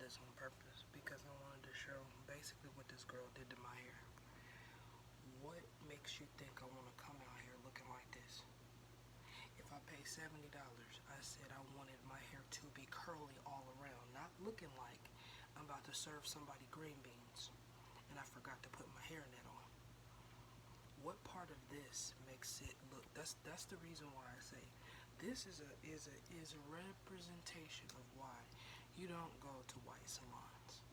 this on purpose because I wanted to show basically what this girl did to my hair. What makes you think I want to come out here looking like this? If I pay $70, I said I wanted my hair to be curly all around, not looking like I'm about to serve somebody green beans and I forgot to put my hairnet on. What part of this makes it look? That's the reason why I say this is a representation of why you don't go to white salons.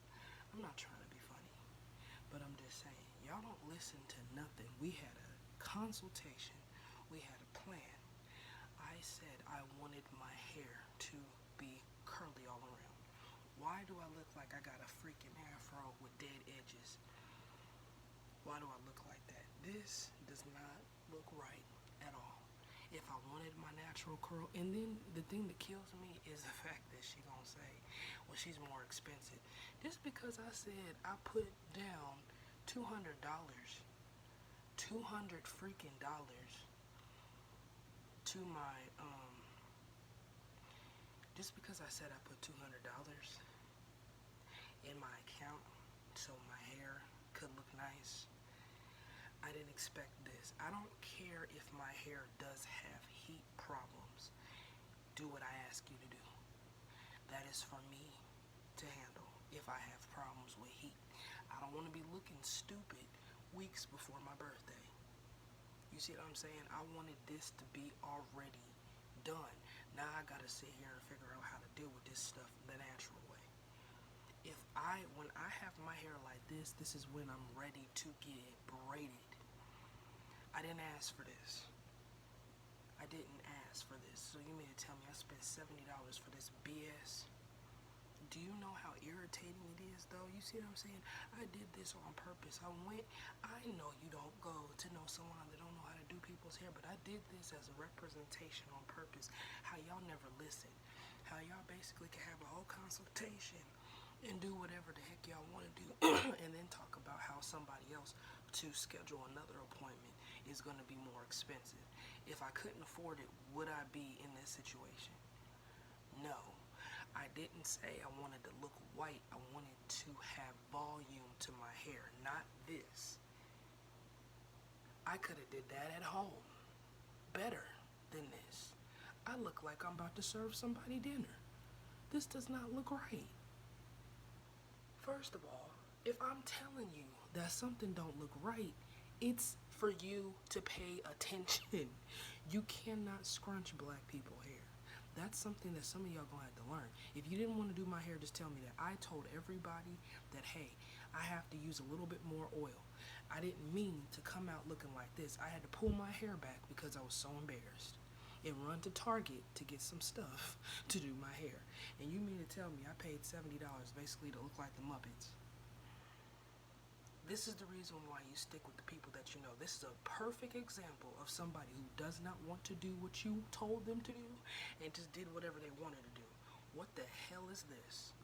I'm not trying to be funny, but I'm just saying y'all don't listen to nothing. We had a consultation. We had a plan. I said I wanted my hair to be curly all around. Why do I look like I got a freaking afro with dead edges? Why do I look like that? This does not look right at all. If I wanted my natural curl, and then the thing that kills me is the fact that she gonna say, well, she's more expensive. Just because I said I put down $200, 200 freaking dollars to my, just because I said I put $200 in my account so my hair could look nice, I didn't expect this. I don't care if my hair does have heat problems. Do what I ask you to do. That is for me to handle if I have problems with heat. I don't want to be looking stupid weeks before my birthday. You see what I'm saying? I wanted this to be already done. Now I gotta sit here and figure out how to deal with this stuff the natural way. When I have my hair like this is when I'm ready to get it braided. I didn't ask for this. I didn't ask for this. So you mean to tell me I spent $70 for this BS? Do you know how irritating it is, though? You see what I'm saying? I did this on purpose. I know you don't go to no salon that don't know how to do people's hair, but I did this as a representation on purpose. How y'all never listen. How y'all basically can have a whole consultation and do whatever the heck y'all want to do and then talk about how somebody else to schedule another appointment is going to be more expensive. If I couldn't afford it, would I be in this situation? No. I didn't say I wanted to look white. I wanted to have volume to my hair, not this. I could have did that at home better than this. I look like I'm about to serve somebody dinner. This does not look right. First of all, if I'm telling you that something don't look right, it's for you to pay attention. You cannot scrunch black people hair. That's something that some of y'all gonna have to learn. If you didn't want to do my hair, just tell me that. I told everybody that, hey, I have to use a little bit more oil. I didn't mean to come out looking like this. I had to pull my hair back because I was so embarrassed and run to Target to get some stuff to do my hair. And you mean to tell me I paid $70 basically to look like the Muppets? This is the reason why you stick with the people that you know. This is a perfect example of somebody who does not want to do what you told them to do and just did whatever they wanted to do. What the hell is this?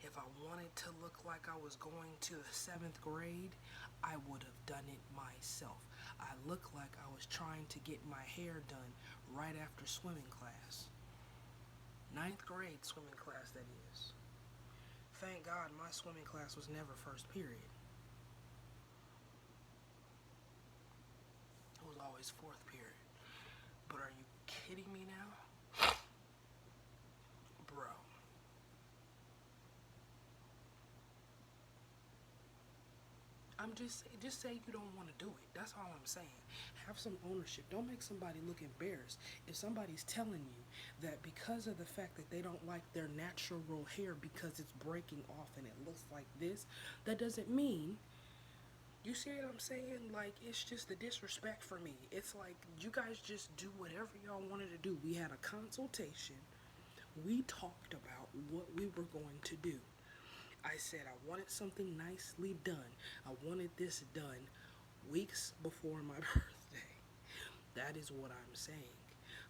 If I wanted to look like I was going to the 7th grade, I would have done it myself. I look like I was trying to get my hair done right after swimming class. 9th grade swimming class, that is. Thank God my swimming class was never first period. It was always 4th period. But are you kidding me now? Bro. I'm just say you don't want to do it. That's all I'm saying. Have some ownership. Don't make somebody look embarrassed. If somebody's telling you that because of the fact that they don't like their natural hair because it's breaking off and it looks like this, that doesn't mean. You see what I'm saying? Like, it's just the disrespect for me. It's like you guys just do whatever y'all wanted to do. We had a consultation. We talked about what we were going to do. I said I wanted something nicely done. I wanted this done weeks before my birthday. That is what I'm saying.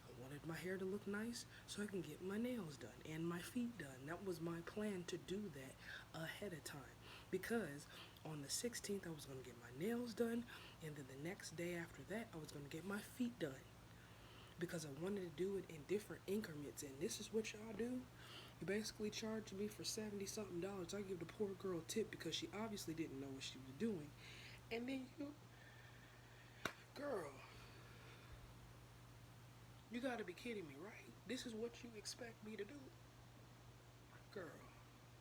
I wanted my hair to look nice so I can get my nails done and my feet done. That was my plan, to do that ahead of time. Because on the 16th I was going to get my nails done, and then the next day after that I was going to get my feet done. because I wanted to do it in different increments. And this is what y'all do. You basically charge me for 70 something dollars. I give the poor girl a tip because she obviously didn't know what she was doing. And then girl, you gotta be kidding me, right? This is what you expect me to do? Girl,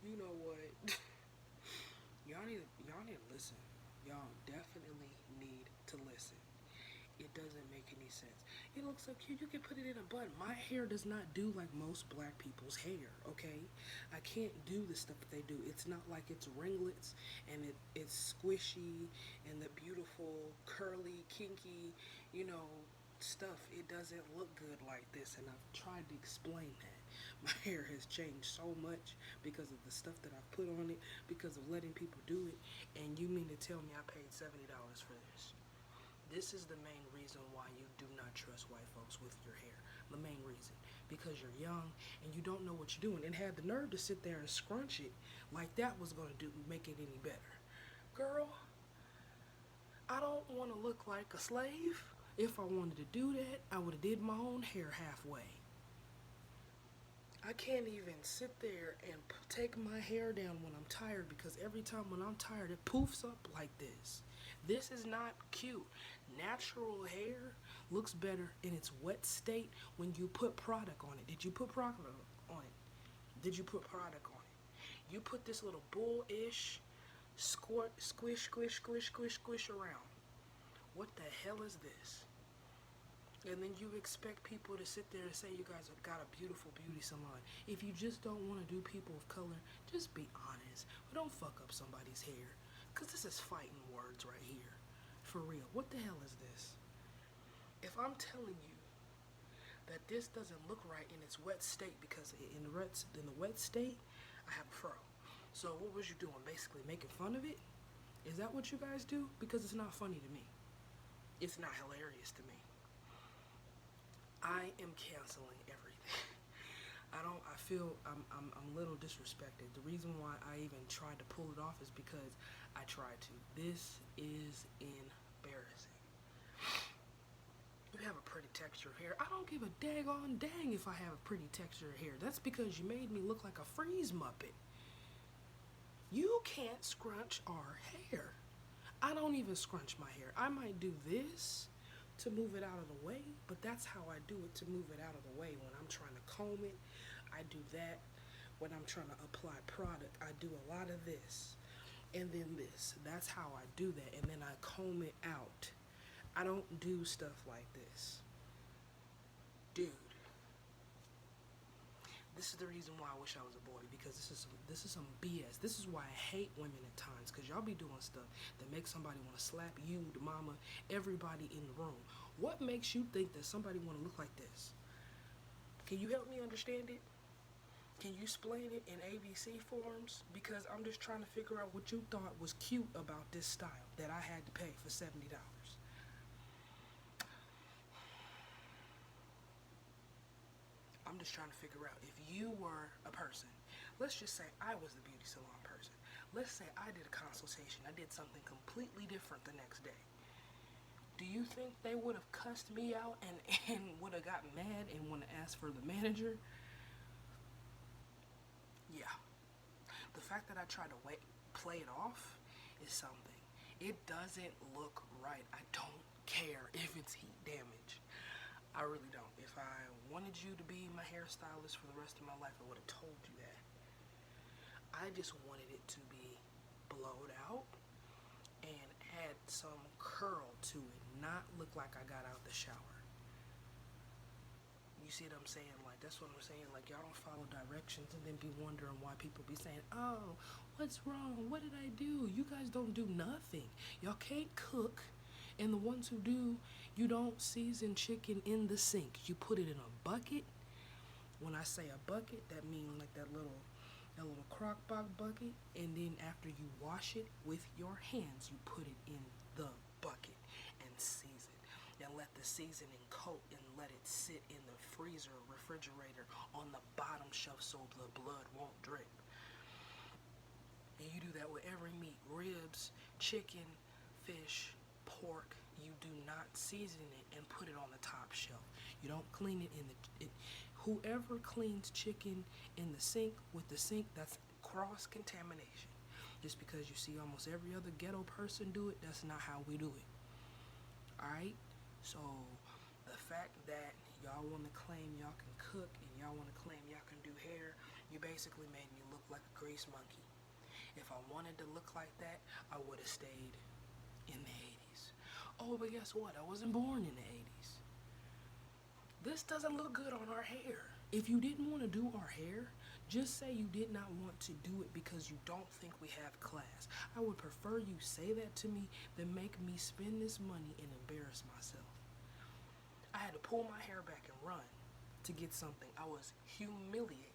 you know what? y'all need to listen. Y'all definitely need to listen. It doesn't make any sense. It looks so cute. You can put it in a bun. My hair does not do like most black people's hair, okay? I can't do the stuff that they do. It's not like it's ringlets and it's squishy and the beautiful, curly, kinky, stuff. It doesn't look good like this, and I've tried to explain that. My hair has changed so much because of the stuff that I've put on it, because of letting people do it, and you mean to tell me I paid $70 for this? This is the main reason why you do not trust white folks with your hair. The main reason. Because you're young and you don't know what you're doing, and had the nerve to sit there and scrunch it like that was going to make it any better. Girl, I don't want to look like a slave. If I wanted to do that, I would have did my own hair halfway. I can't even sit there and take my hair down when I'm tired, because every time when I'm tired it poofs up like this. This is not cute. Natural hair looks better in its wet state when you put product on it. Did you put product on it? Did you put product on it? You put this little bullish squish, squish, squish, squish, squish, squish around. What the hell is this? And then you expect people to sit there and say you guys have got a beautiful beauty salon. If you just don't want to do people of color, just be honest. But don't fuck up somebody's hair. Because this is fighting words right here. For real. What the hell is this? If I'm telling you that this doesn't look right in its wet state, because in the wet state, I have a fro. So what was you doing? Basically making fun of it? Is that what you guys do? Because it's not funny to me. It's not hilarious to me. I am canceling everything. I feel I'm a little disrespected. The reason why I even tried to pull it off is because I tried to. This is embarrassing. You have a pretty texture of hair. I don't give a daggone dang if I have a pretty texture of hair. That's because you made me look like a freeze muppet. You can't scrunch our hair. I don't even scrunch my hair. I might do this to move it out of the way, but that's how I do it, to move it out of the way. When I'm trying to comb it, I do that. When I'm trying to apply product, I do a lot of this and then this. That's how I do that, and then I comb it out. I don't do stuff like this. Dude, this is the reason why I wish I was a boy, because this is some BS. This is why I hate women at times, because y'all be doing stuff that makes somebody want to slap you, the mama, everybody in the room. What makes you think that somebody want to look like this? Can you help me understand it? Can you explain it in ABC forms? Because I'm just trying to figure out what you thought was cute about this style that I had to pay for $70. I'm just trying to figure out, if you were a person, let's just say I was the beauty salon person. Let's say I did a consultation. I did something completely different the next day. Do you think they would have cussed me out and would have got mad and want to ask for the manager? Yeah. The fact that I tried to play it off is something. It doesn't look right. I don't care if it's heat damage. I really don't. If I wanted you to be my hairstylist for the rest of my life, I would have told you that. I just wanted it to be blowed out and add some curl to it, not look like I got out the shower. You see what I'm saying? Like, that's what I'm saying. Like, y'all don't follow directions and then be wondering why people be saying, oh, what's wrong? What did I do? You guys don't do nothing. Y'all can't cook. And the ones who do, you don't season chicken in the sink. You put it in a bucket. When I say a bucket, that means like that little crock pot bucket. And then after you wash it with your hands, you put it in the bucket and season. And let the seasoning coat and let it sit in the freezer or refrigerator on the bottom shelf so the blood won't drip. And you do that with every meat: ribs, chicken, fish, pork, you do not season it and put it on the top shelf. You don't clean it in the whoever cleans chicken in the sink with the sink, that's cross contamination. Just because you see almost every other ghetto person do it, that's not how we do it. Alright? So the fact that y'all want to claim y'all can cook and y'all want to claim y'all can do hair, you basically made me look like a grease monkey. If I wanted to look like that, I would have stayed in the 80s. Oh, but guess what? I wasn't born in the 80s. This doesn't look good on our hair. If you didn't want to do our hair, just say you did not want to do it because you don't think we have class. I would prefer you say that to me than make me spend this money and embarrass myself. I had to pull my hair back and run to get something. I was humiliated.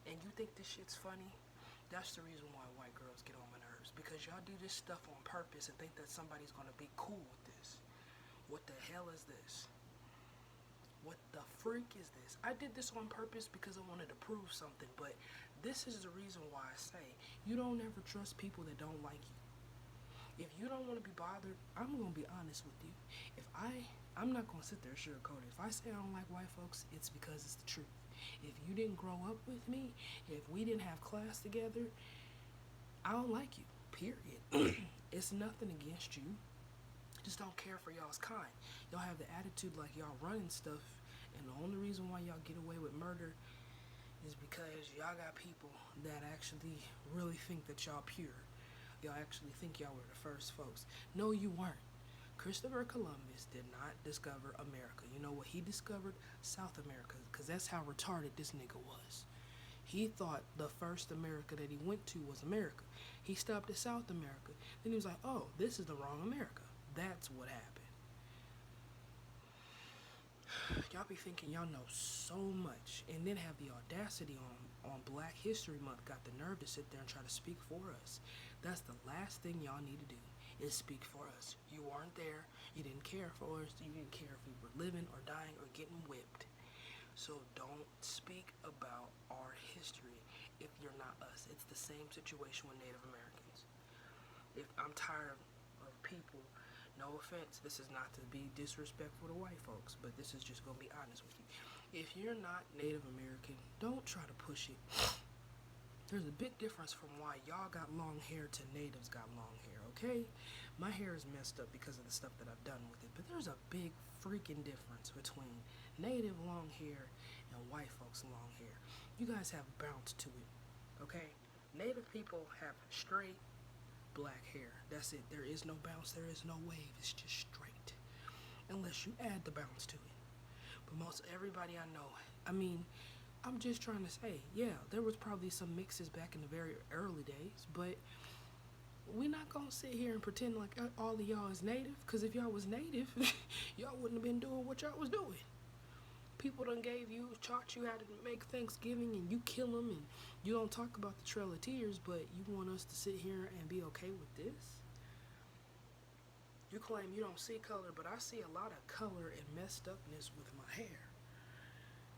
And you think this shit's funny? That's the reason why white girls get on my nerves. Because y'all do this stuff on purpose and think that somebody's gonna be cool with this. What the hell is this? What the freak is this? I did this on purpose because I wanted to prove something, but this is the reason why I say you don't ever trust people that don't like you. If you don't want to be bothered, I'm going to be honest with you. I'm not going to sit there and sugarcoat it. If I say I don't like white folks, it's because it's the truth. If you didn't grow up with me, if we didn't have class together, I don't like you, period. It's nothing against you. Just don't care for y'all's kind. Y'all have the attitude like y'all running stuff, and the only reason why y'all get away with murder is because y'all got people that actually really think that y'all pure. Y'all actually think y'all were the first folks. No, you weren't. Christopher Columbus did not discover America. You know what he discovered? South America, because that's how retarded this nigga was. He thought the first America that he went to was America. He stopped at South America. Then he was like, oh, this is the wrong America. That's what happened. Y'all be thinking y'all know so much and then have the audacity on Black History Month, got the nerve to sit there and try to speak for us. That's the last thing y'all need to do, is speak for us. You weren't there. You didn't care for us. You didn't care if we were living or dying or getting whipped. So don't speak about our history if you're not us. It's the same situation with Native Americans. If I'm tired of people, no offense, this is not to be disrespectful to white folks, but this is just going to be honest with you. If you're not Native American, don't try to push it. There's a big difference from why y'all got long hair to natives got long hair, okay? My hair is messed up because of the stuff that I've done with it, but there's a big freaking difference between native long hair and white folks long hair. You guys have bounce to it, okay? Native people have straight black hair. That's it. There is no bounce. There is no wave. It's just straight. Unless you add the bounce to it. But most everybody I know, I mean, I'm just trying to say, yeah, there was probably some mixes back in the very early days, but we're not going to sit here and pretend like all of y'all is native, because if y'all was native, y'all wouldn't have been doing what y'all was doing. People done taught you how to make Thanksgiving, and you kill them, and you don't talk about the Trail of Tears, but you want us to sit here and be okay with this? You claim you don't see color, but I see a lot of color and messed upness with my hair.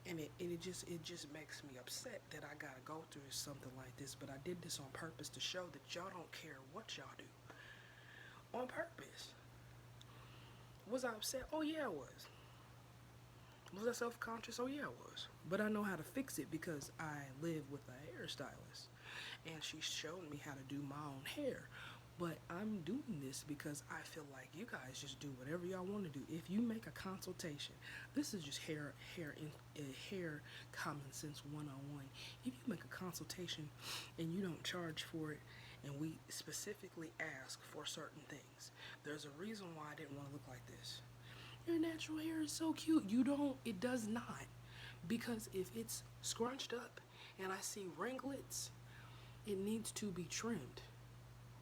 And it just makes me upset that I gotta go through something like this, but I did this on purpose to show that y'all don't care what y'all do. On purpose. Was I upset? Oh yeah, I was. Was I self-conscious? Oh yeah, I was. But I know how to fix it because I live with a hairstylist, and she showed me how to do my own hair. But I'm doing this because I feel like you guys just do whatever y'all want to do. If you make a consultation, this is just hair common sense 101. If you make a consultation and you don't charge for it, and we specifically ask for certain things, there's a reason why I didn't want to look like this. Your natural hair is so cute. It does not. Because if it's scrunched up and I see ringlets, it needs to be trimmed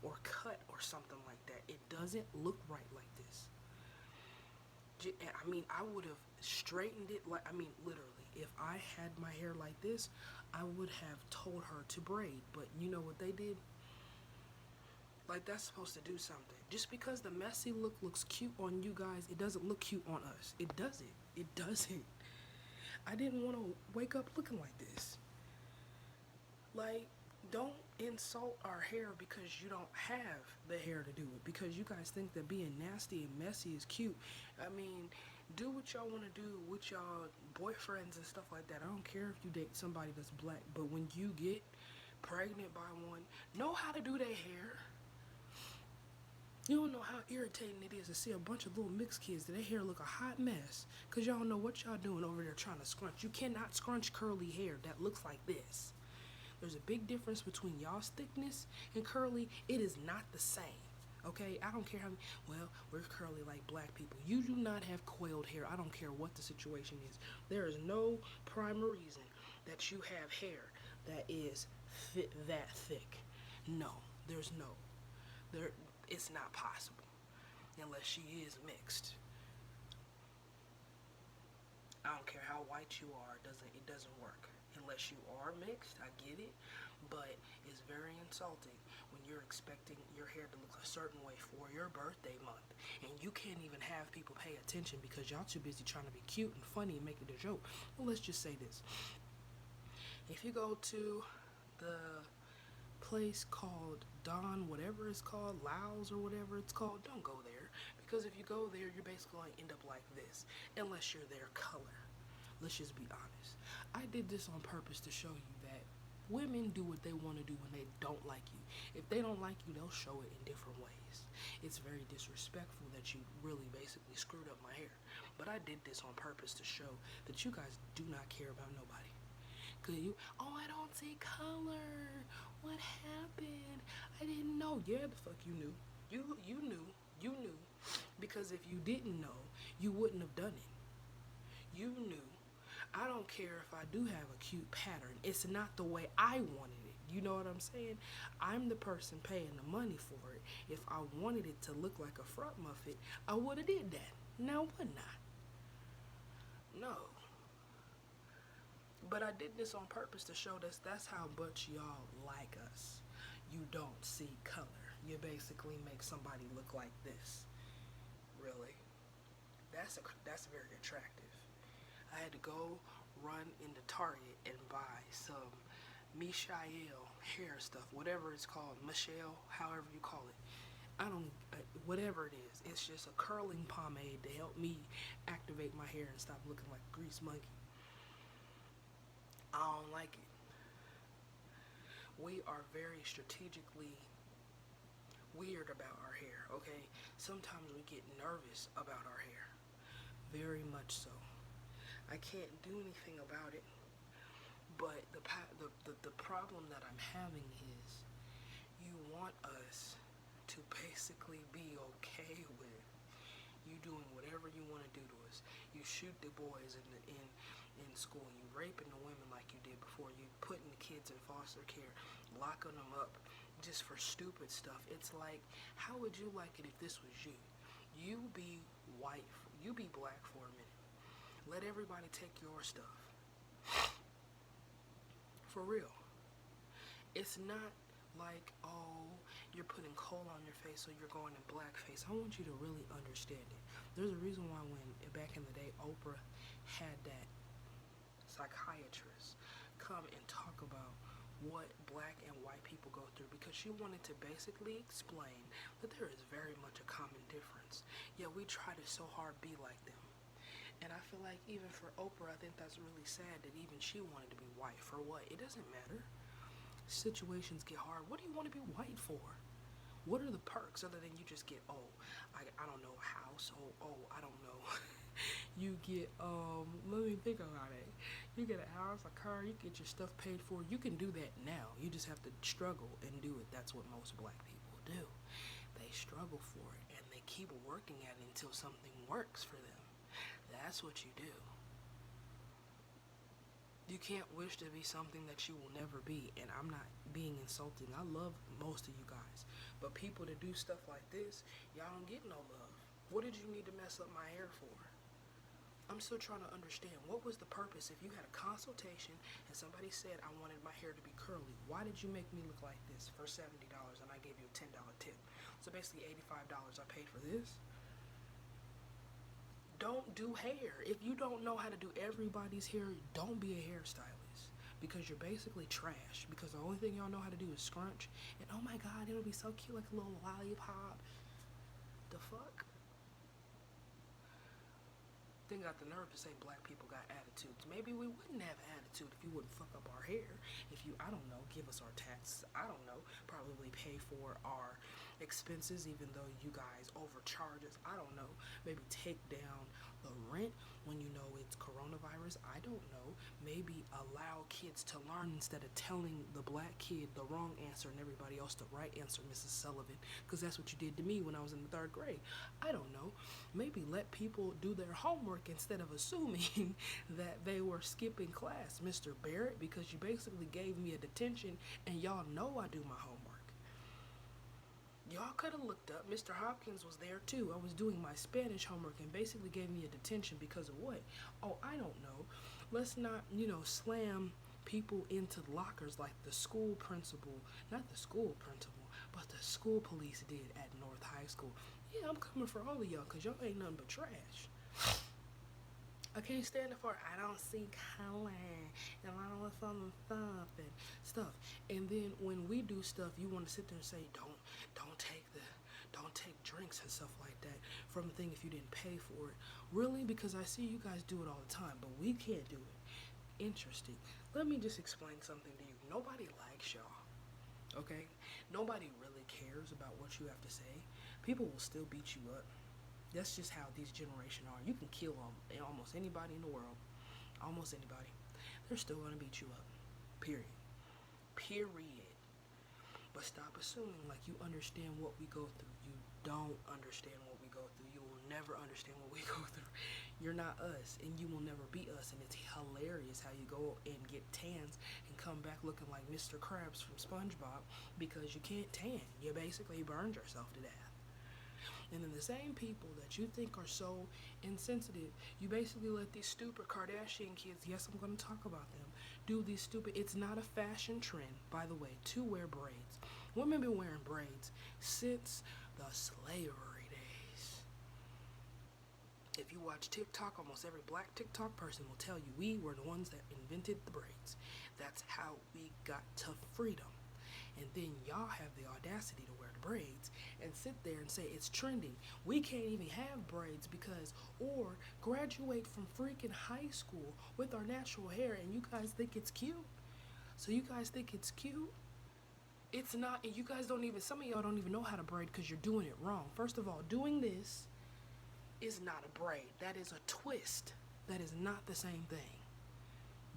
or cut or something like that. It doesn't look right like this. I mean, I would have straightened it literally. If I had my hair like this, I would have told her to braid. But you know what they did? Like, that's supposed to do something. Just because the messy look looks cute on you guys, it doesn't look cute on us. It doesn't. It doesn't. I didn't want to wake up looking like this. Like, Don't insult our hair because you don't have the hair to do it. Because you guys think that being nasty and messy is cute. I mean, do what y'all want to do with y'all boyfriends and stuff like that. I don't care if you date somebody that's black, but when you get pregnant by one, know how to do their hair. You don't know how irritating it is to see a bunch of little mixed kids that their hair look a hot mess because y'all don't know what y'all doing over there trying to scrunch. You cannot scrunch curly hair that looks like this. There's a big difference between y'all's thickness and curly. It is not the same. Okay, I don't care how, well, we're curly like black people. You do not have coiled hair. I don't care what the situation is. There is no prime reason that you have hair that is that thick. No, there's no. There, it's not possible unless she is mixed. I don't care how white you are, it doesn't work. Unless you are mixed, I get it, but it's very insulting when you're expecting your hair to look a certain way for your birthday month, and you can't even have people pay attention because y'all too busy trying to be cute and funny and make it a joke. Well, let's just say this. If you go to the place called Don, whatever it's called, Laos or whatever it's called, don't go there. Because if you go there, you're basically going to end up like this, unless you're their color. Let's just be honest. I did this on purpose to show you that women do what they want to do when they don't like you. If they don't like you, they'll show it in different ways. It's very disrespectful that you really basically screwed up my hair. But I did this on purpose to show that you guys do not care about nobody. Cause you, oh, I don't see color. What happened? I didn't know. Yeah, the fuck you knew. You knew. You knew. Because if you didn't know, you wouldn't have done it. You knew. I don't care if I do have a cute pattern. It's not the way I wanted it. You know what I'm saying? I'm the person paying the money for it. If I wanted it to look like a front muffet, I would have did that. Now wouldn't I? No. But I did this on purpose to show that's how much y'all like us. You don't see color. You basically make somebody look like this. Really? That's very attractive. I had to go run into Target and buy some Michelle hair stuff, whatever it's called, Michelle, however you call it. I don't, whatever it is. It's just a curling pomade to help me activate my hair and stop looking like a grease monkey. I don't like it. We are very strategically weird about our hair, okay? Sometimes we get nervous about our hair. Very much so. I can't do anything about it, but the problem that I'm having is you want us to basically be okay with you doing whatever you want to do to us. You shoot the boys in school, you raping the women like you did before, you putting the kids in foster care, locking them up just for stupid stuff. It's like, how would you like it if this was you? You be white, you be black for a minute. Let everybody take your stuff. For real. It's not like, oh, you're putting coal on your face so you're going in blackface. I want you to really understand it. There's a reason why when, back in the day, Oprah had that psychiatrist come and talk about what black and white people go through, because she wanted to basically explain that there is very much a common difference. Yet we try to so hard be like them. And I feel like even for Oprah, I think that's really sad that even she wanted to be white. For what? It doesn't matter. Situations get hard. What do you want to be white for? What are the perks other than you just get, I don't know, a house, I don't know. You get, let me think about it. You get a house, a car, you get your stuff paid for. You can do that now. You just have to struggle and do it. That's what most black people do. They struggle for it, and they keep working at it until something works for them. That's what you do. You can't wish to be something that you will never be, and I'm not being insulting. I love most of you guys, but people that do stuff like this, y'all don't get no love. What did you need to mess up my hair for? I'm still trying to understand, what was the purpose? If you had a consultation and somebody said I wanted my hair to be curly, why did you make me look like this for $70 and I gave you a $10 tip? So basically $85 I paid for this. Don't do hair. If you don't know how to do everybody's hair, don't be a hairstylist. because you're basically trash. Because the only thing y'all know how to do is scrunch. And oh my god, it'll be so cute like a little lollipop. The fuck? Then got the nerve to say black people got attitudes. Maybe we wouldn't have attitude if you wouldn't fuck up our hair. If you, I don't know, give us our taxes. I don't know. Probably pay for our expenses even though you guys overcharge us. I don't know. Maybe take down the rent when you know it's coronavirus. I don't know. Maybe allow kids to learn instead of telling the black kid the wrong answer and everybody else the right answer, Mrs. Sullivan, because that's what you did to me when I was in the 3rd grade. I don't know. Maybe let people do their homework instead of assuming that they were skipping class, Mr. Barrett, because you basically gave me a detention and y'all know I do my homework. Y'all could have looked up. Mr. Hopkins was there too. I was doing my Spanish homework and basically gave me a detention because of what? Oh, I don't know. Let's not, slam people into lockers like the school principal, not the school principal, but the school police did at North High School. Yeah, I'm coming for all of y'all because y'all ain't nothing but trash. I can't stand it for I don't see color and I don't want some stuff and stuff. And then when we do stuff, you want to sit there and say, don't take drinks and stuff like that from the thing if you didn't pay for it. Really? Because I see you guys do it all the time, but we can't do it. Interesting. Let me just explain something to you. Nobody likes y'all. Okay? Nobody really cares about what you have to say. People will still beat you up. That's just how these generation are. You can kill almost anybody in the world. Almost anybody. They're still going to beat you up. Period. Period. But stop assuming like you understand what we go through. You don't understand what we go through. You will never understand what we go through. You're not us, and you will never be us. And it's hilarious how you go and get tans and come back looking like Mr. Krabs from SpongeBob because you can't tan. You basically burned yourself to death. And then the same people that you think are so insensitive, you basically let these stupid Kardashian kids, yes, I'm going to talk about them, do these stupid, it's not a fashion trend, by the way, to wear braids. Women been wearing braids since the slavery days. If you watch TikTok, almost every black TikTok person will tell you we were the ones that invented the braids. That's how we got to freedom. And then y'all have the audacity to wear the braids and sit there and say it's trending. We can't even have braids or graduate from freaking high school with our natural hair and you guys think it's cute? So you guys think it's cute? It's not, and you guys don't even, some of y'all don't even know how to braid because you're doing it wrong. First of all, doing this is not a braid. That is a twist. That is not the same thing.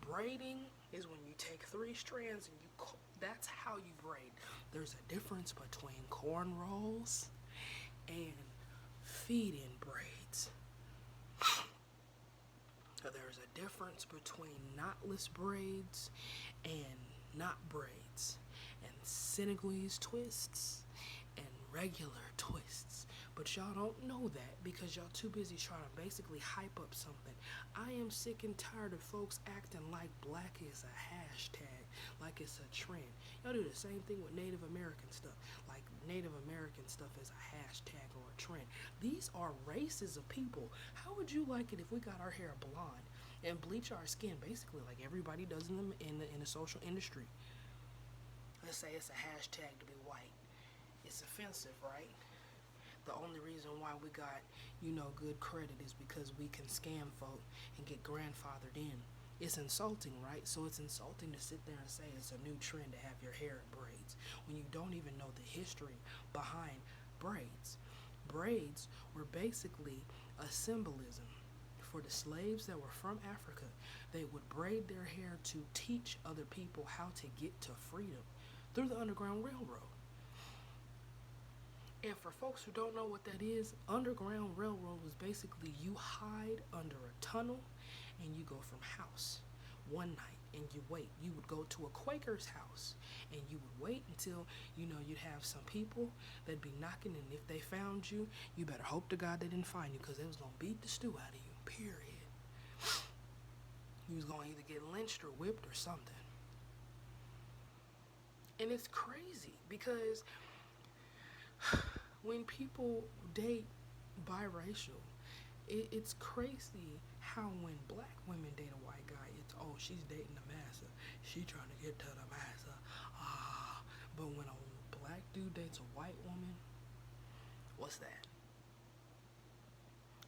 Braiding is when you take 3 strands and that's how you braid. There's a difference between cornrows and feed-in braids. There's a difference between knotless braids and knot braids, and Senegalese twists and regular twists. But y'all don't know that because y'all too busy trying to basically hype up something. I am sick and tired of folks acting like black is a hashtag, like it's a trend. Y'all do the same thing with Native American stuff, like Native American stuff is a hashtag or a trend. These are races of people. How would you like it if we got our hair blonde and bleach our skin basically like everybody does in the social industry? Let's say it's a hashtag to be white. It's offensive, right? The only reason why we got, good credit is because we can scam folk and get grandfathered in. It's insulting, right? So it's insulting to sit there and say it's a new trend to have your hair in braids when you don't even know the history behind braids. Braids were basically a symbolism for the slaves that were from Africa. They would braid their hair to teach other people how to get to freedom through the Underground Railroad. And for folks who don't know what that is, Underground Railroad was basically you hide under a tunnel and you go from house one night and you wait. You would go to a Quaker's house and you would wait until, you'd have some people that'd be knocking, and if they found you, you better hope to God they didn't find you because they was going to beat the stew out of you, period. You was going to either get lynched or whipped or something. And it's crazy because when people date biracial, it's crazy how when black women date a white guy, it Oh, she's dating the massa. She trying to get to the massa. Ah, but when a black dude dates a white woman, what's that?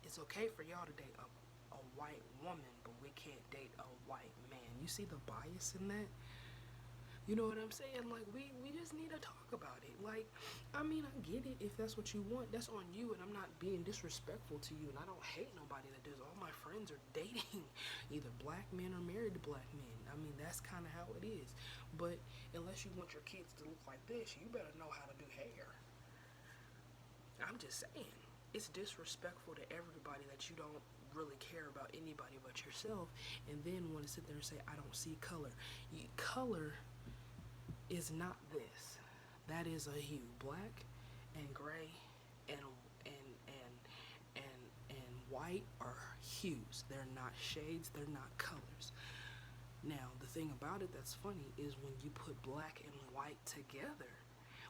It's okay for y'all to date a white woman, but we can't date a white man. You see the bias in that? You know what I'm saying? Like, we just need to talk about it. Like, I mean, I get it. If that's what you want, that's on you. And I'm not being disrespectful to you. And I don't hate nobody that does. All my friends are dating either black men or married to black men. I mean, that's kind of how it is. But unless you want your kids to look like this, you better know how to do hair. I'm just saying. It's disrespectful to everybody that you don't really care about anybody but yourself. And then want to sit there and say, I don't see color. Color is not this. That is a hue. Black and gray and white are hues. They're not shades, they're not colors. Now, the thing about it that's funny is when you put black and white together,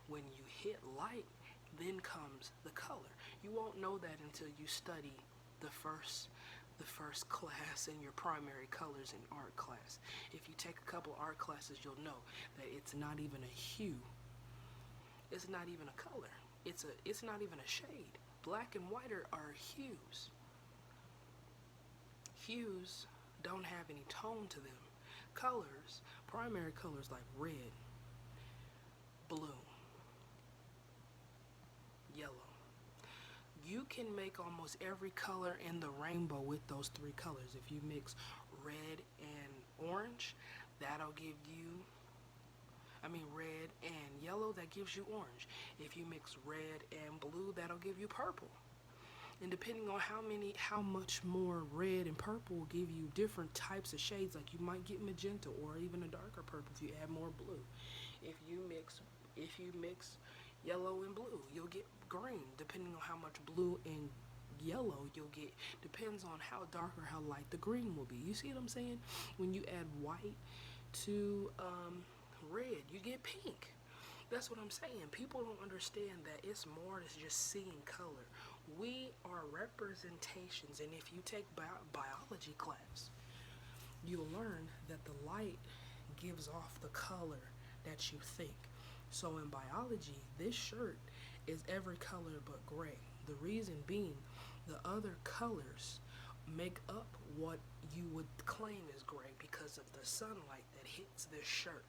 when you hit light, then comes the color. You won't know that until you study the first class in your primary colors in art class. If you take a couple art classes, you'll know that it's not even a hue. It's not even a color. It's not even a shade. Black and white are hues. Hues don't have any tone to them. Colors, primary colors like red, blue, yellow. You can make almost every color in the rainbow with those three colors. If you mix red and orange, that'll give you, red and yellow, that gives you orange. If you mix red and blue, that'll give you purple. And depending on how much more red and purple will give you different types of shades. Like you might get magenta or even a darker purple if you add more blue. If you mix yellow and blue, you'll get green. Depending on how much blue and yellow you'll get, depends on how dark or how light the green will be. You see what I'm saying? When you add white to red, you get pink. That's what I'm saying. People don't understand that it's more than just seeing color. We are representations, and if you take biology class, you'll learn that the light gives off the color that you think. So in biology, this shirt is every color but gray. The reason being, the other colors make up what you would claim is gray because of the sunlight that hits this shirt.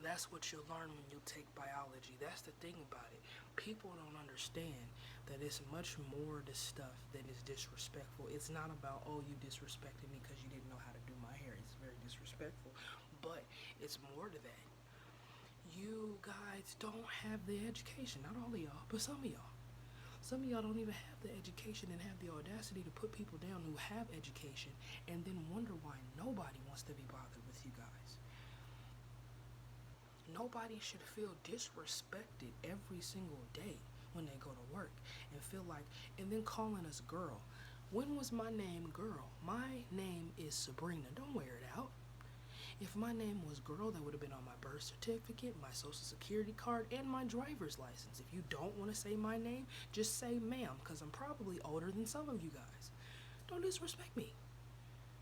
That's what you'll learn when you take biology. That's the thing about it. People don't understand that it's much more to stuff that is disrespectful. It's not about, oh, you disrespected me because you didn't know how to do my hair. It's very disrespectful. But it's more to that. You guys don't have the education. Not all of y'all, but some of y'all. Some of y'all don't even have the education and have the audacity to put people down who have education and then wonder why nobody wants to be bothered with you guys. Nobody should feel disrespected every single day when they go to work and feel like, and then calling us girl. When was my name girl? My name is Sabrina. Don't wear it out. If my name was girl, that would have been on my birth certificate, my social security card, and my driver's license. If you don't want to say my name, just say ma'am, because I'm probably older than some of you guys. Don't disrespect me.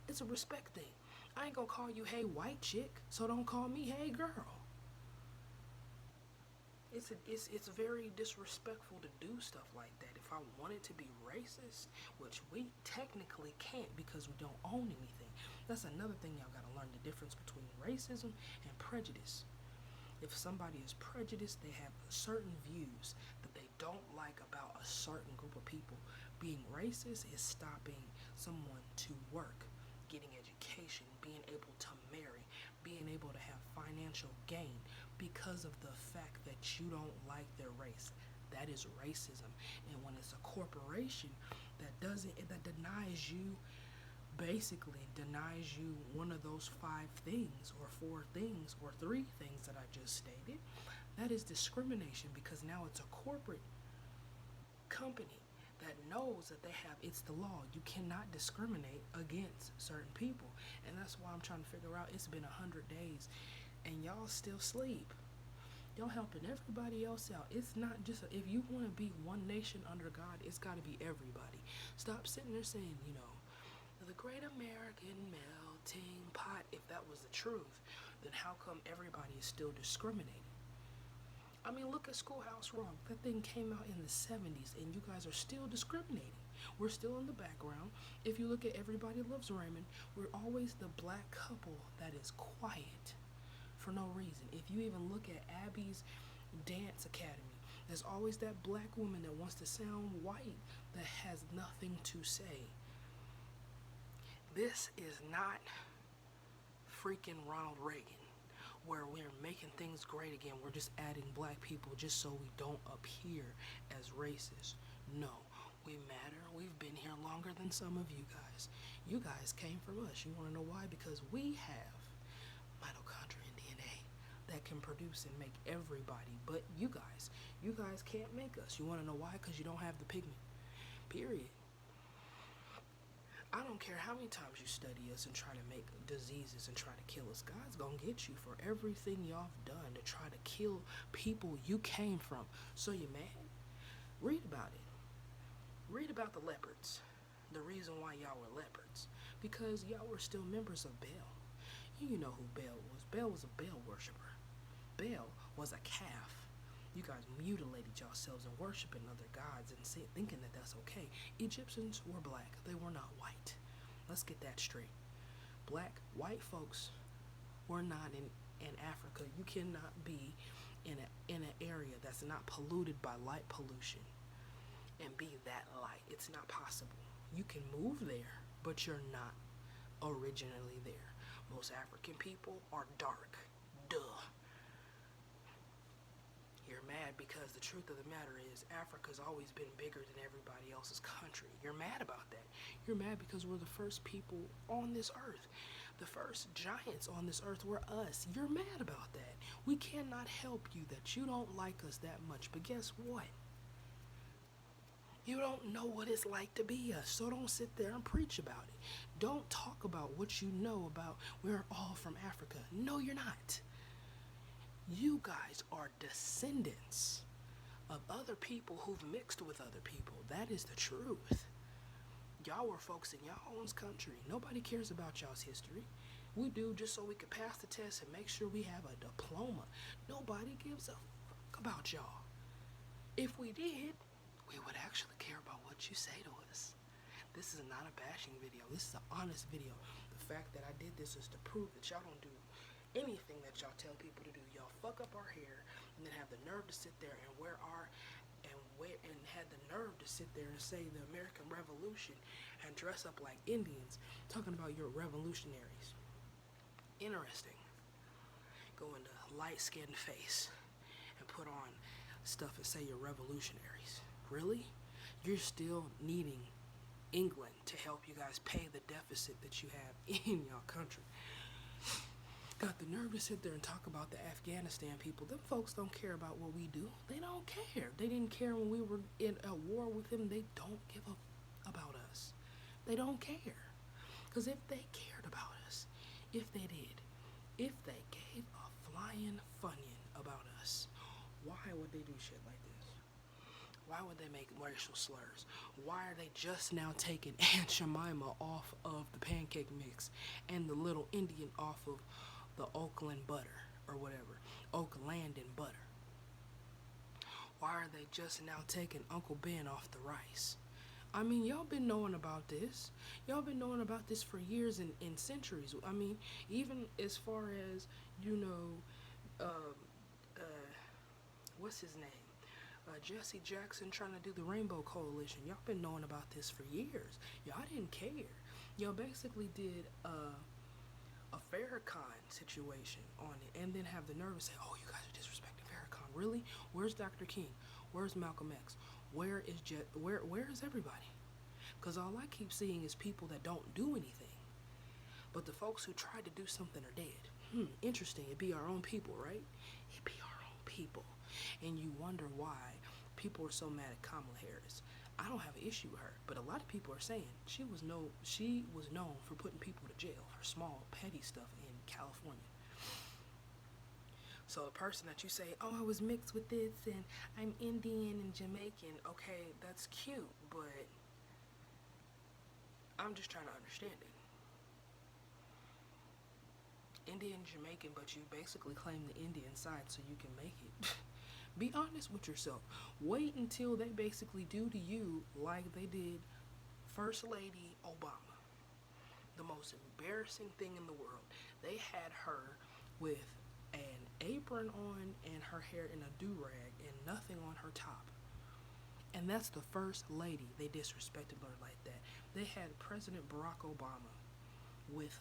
It's a respect thing. I ain't gonna call you hey white chick, so don't call me hey girl. It's very disrespectful to do stuff like that. If I wanted to be racist, which we technically can't because we don't own anything. That's another thing y'all gotta learn, the difference between racism and prejudice. If somebody is prejudiced, they have certain views that they don't like about a certain group of people. Being racist is stopping someone to work, getting education, being able to marry, being able to have financial gain because of the fact that you don't like their race. That is racism. And when it's a corporation that denies you, basically denies you one of those 5 things or 4 things or 3 things that I just stated, that is discrimination, because now it's a corporate company that knows that it's the law. You cannot discriminate against certain people. And that's why I'm trying to figure out, it's been 100 days and y'all still sleep. Y'all helping everybody else out. It's not just, if you want to be one nation under God, it's got to be everybody. Stop sitting there saying, The great American melting pot. If that was the truth, then how come everybody is still discriminating? I mean, look at Schoolhouse Rock. That thing came out in the 70s, and you guys are still discriminating. We're still in the background. If you look at Everybody Loves Raymond, we're always the black couple that is quiet for no reason. If you even look at Abby's Dance Academy, there's always that black woman that wants to sound white that has nothing to say. This is not freaking Ronald Reagan, where we're making things great again. We're just adding black people just so we don't appear as racist. No, we matter. We've been here longer than some of you guys. You guys came from us. You want to know why? Because we have mitochondria and DNA that can produce and make everybody but you guys. You guys can't make us. You want to know why? Because you don't have the pigment. Period. I don't care how many times you study us and try to make diseases and try to kill us. God's gonna get you for everything y'all have done to try to kill people you came from. So you mad? Read about it. Read about the leopards. The reason why y'all were leopards. Because y'all were still members of Baal. You know who Baal was. Baal was a Baal worshiper. Baal was a calf. You guys mutilated yourselves and worshiping other gods and thinking that that's okay. Egyptians were black. They were not white. Let's get that straight. White folks were not in Africa. You cannot be in an area that's not polluted by light pollution and be that light. It's not possible. You can move there, but you're not originally there. Most African people are dark. Duh. You're mad because the truth of the matter is Africa's always been bigger than everybody else's country. You're mad about that. You're mad because we're the first people on this earth. The first giants on this earth were us. You're mad about that. We cannot help you that you don't like us that much. But guess what? You don't know what it's like to be us. So don't sit there and preach about it. Don't talk about what you know about we're all from Africa. No, you're not. You guys are descendants of other people who've mixed with other people. That is the truth. Y'all were folks in y'all own country. Nobody cares about y'all's history. We do just so we can pass the test and make sure we have a diploma. Nobody gives a fuck about y'all. If we did, we would actually care about what you say to us. This is not a bashing video. This is an honest video. The fact that I did this is to prove that y'all don't do anything that y'all tell people to do. Y'all fuck up our hair and then have the nerve to sit there and had the nerve to sit there and say the American Revolution and dress up like Indians, talking about your revolutionaries. Interesting. Go into light-skinned face and put on stuff and say you're revolutionaries. Really? You're still needing England to help you guys pay the deficit that you have in your country. Got the nerve to sit there and talk about the Afghanistan people. Them folks don't care about what we do. They don't care. They didn't care when we were in a war with them. They don't give up about us. They don't care. Because if they cared about us, if they gave a flying funyun about us, why would they do shit like this? Why would they make racial slurs? Why are they just now taking Aunt Jemima off of the pancake mix and the little Indian off of the Oakland butter or whatever, Oakland and butter? Why are they just now taking Uncle Ben off the rice? I mean, y'all been knowing about this. Y'all been knowing about this for years and centuries. I mean, even as far as, you know, what's his name? Jesse Jackson trying to do the Rainbow Coalition. Y'all been knowing about this for years. Y'all didn't care. Y'all basically did a Farrakhan situation on it and then have the nerve to say, oh, you guys are disrespecting Farrakhan. Really? Where's Dr. King? Where's Malcolm X? Where is everybody? Because all I keep seeing is people that don't do anything. But the folks who tried to do something are dead. Interesting. It'd be our own people, right? It'd be our own people. And you wonder why people are so mad at Kamala Harris. I don't have an issue with her, but a lot of people are saying she was known for putting people to jail for small, petty stuff in California. So a person that you say, oh, I was mixed with this and I'm Indian and Jamaican, okay, that's cute, but I'm just trying to understand it. Indian, Jamaican, but you basically claim the Indian side so you can make it. Be honest with yourself. Wait until they basically do to you like they did First Lady Obama. The most embarrassing thing in the world. They had her with an apron on and her hair in a do-rag and nothing on her top. And that's the First Lady. They disrespected her like that. They had President Barack Obama with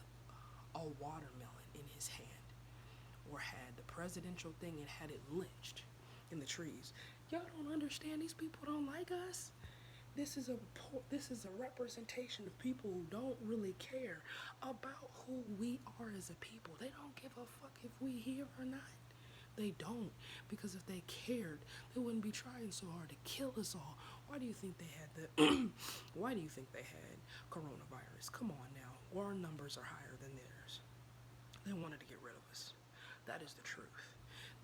a watermelon in his hand, or had the presidential thing and had it lynched in the trees. Y'all don't understand. These people don't like us. This is a representation of people who don't really care about who we are as a people. They don't give a fuck if we here or not. They don't, because if they cared, they wouldn't be trying so hard to kill us all. Why do you think they had why do you think they had coronavirus? Come on now, our numbers are higher than theirs. They wanted to get rid of us. That is the truth.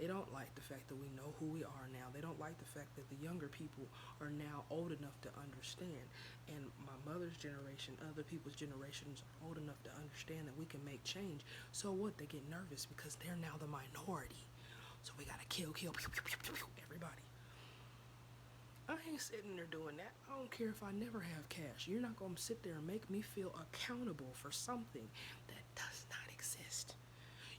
They don't like the fact that we know who we are now. They don't like the fact that the younger people are now old enough to understand. And my mother's generation, other people's generations are old enough to understand that we can make change. So what? They get nervous because they're now the minority. So we gotta kill, pew, pew, pew, pew, pew, everybody. I ain't sitting there doing that. I don't care if I never have cash. You're not gonna sit there and make me feel accountable for something that does not exist.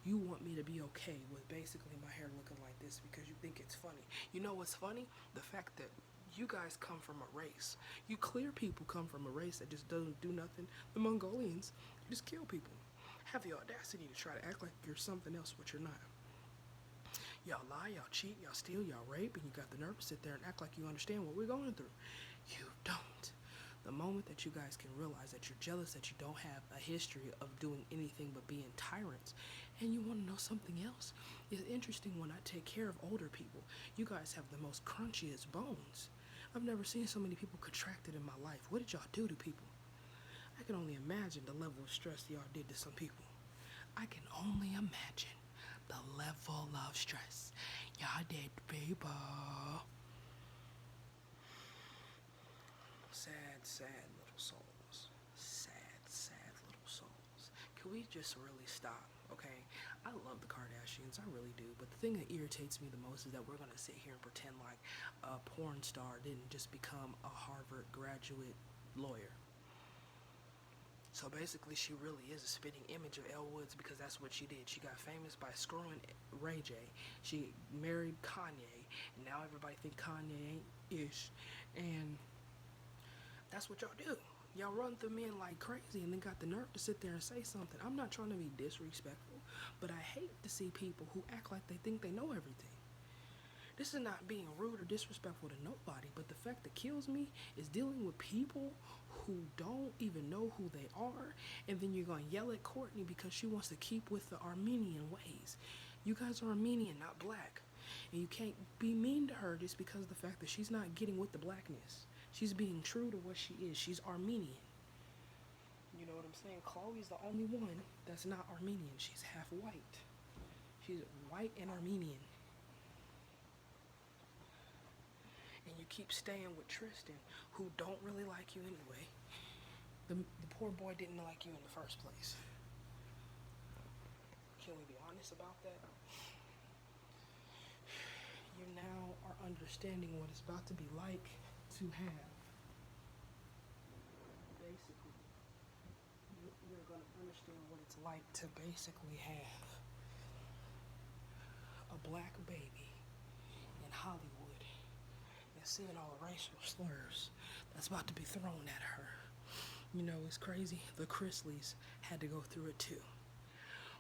You want me to be okay with basically my hair looking like this because you think it's funny. You know what's funny? The fact that you guys come from a race. You clear people come from a race that just doesn't do nothing. The Mongolians just kill people. Have the audacity to try to act like you're something else, but you're not. Y'all lie, y'all cheat, y'all steal, y'all rape, and you got the nerve to sit there and act like you understand what we're going through. You don't. The moment that you guys can realize that you're jealous that you don't have a history of doing anything but being tyrants, and you want to know something else, it's interesting when I take care of older people. You guys have the most crunchiest bones. I've never seen so many people contracted in my life. What did y'all do to people? I can only imagine the level of stress y'all did to some people. I can only imagine the level of stress y'all did to people. Sad, sad little souls. Sad, sad little souls. Can we just really stop, okay? I love the Kardashians, I really do. But the thing that irritates me the most is that we're going to sit here and pretend like a porn star didn't just become a Harvard graduate lawyer. So basically, she really is a spitting image of Elle Woods because that's what she did. She got famous by screwing Ray J. She married Kanye, and now everybody think Kanye ain't ish. And that's what y'all do. Y'all run through men like crazy and then got the nerve to sit there and say something. I'm not trying to be disrespectful, but I hate to see people who act like they think they know everything. This is not being rude or disrespectful to nobody, but the fact that kills me is dealing with people who don't even know who they are, and then you're going to yell at Courtney because she wants to keep with the Armenian ways. You guys are Armenian, not black, and you can't be mean to her just because of the fact that she's not getting with the blackness. She's being true to what she is. She's Armenian. You know what I'm saying? Chloe's the only one that's not Armenian. She's half white. She's white and Armenian. And you keep staying with Tristan, who don't really like you anyway. The poor boy didn't like you in the first place. Can we be honest about that? You now are understanding what it's about to be like to have. Basically, you're going to understand what it's like to basically have a black baby in Hollywood and seeing all the racial slurs that's about to be thrown at her. You know, it's crazy. The Chrisleys had to go through it too.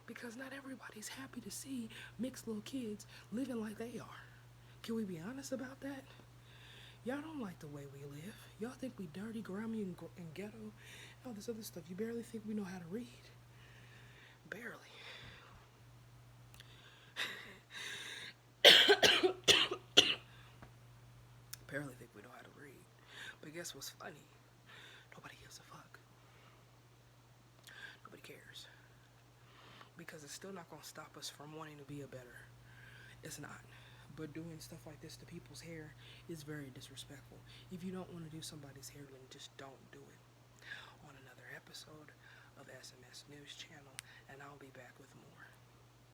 Because not everybody's happy to see mixed little kids living like they are. Can we be honest about that? Y'all don't like the way we live. Y'all think we dirty, grimy, and ghetto, and all this other stuff. You barely think we know how to read. Barely. Barely think we know how to read. But guess what's funny? Nobody gives a fuck. Nobody cares. Because it's still not going to stop us from wanting to be a better. It's not. But doing stuff like this to people's hair is very disrespectful. If you don't want to do somebody's hair, then just don't do it. On another episode of SMS News Channel, and I'll be back with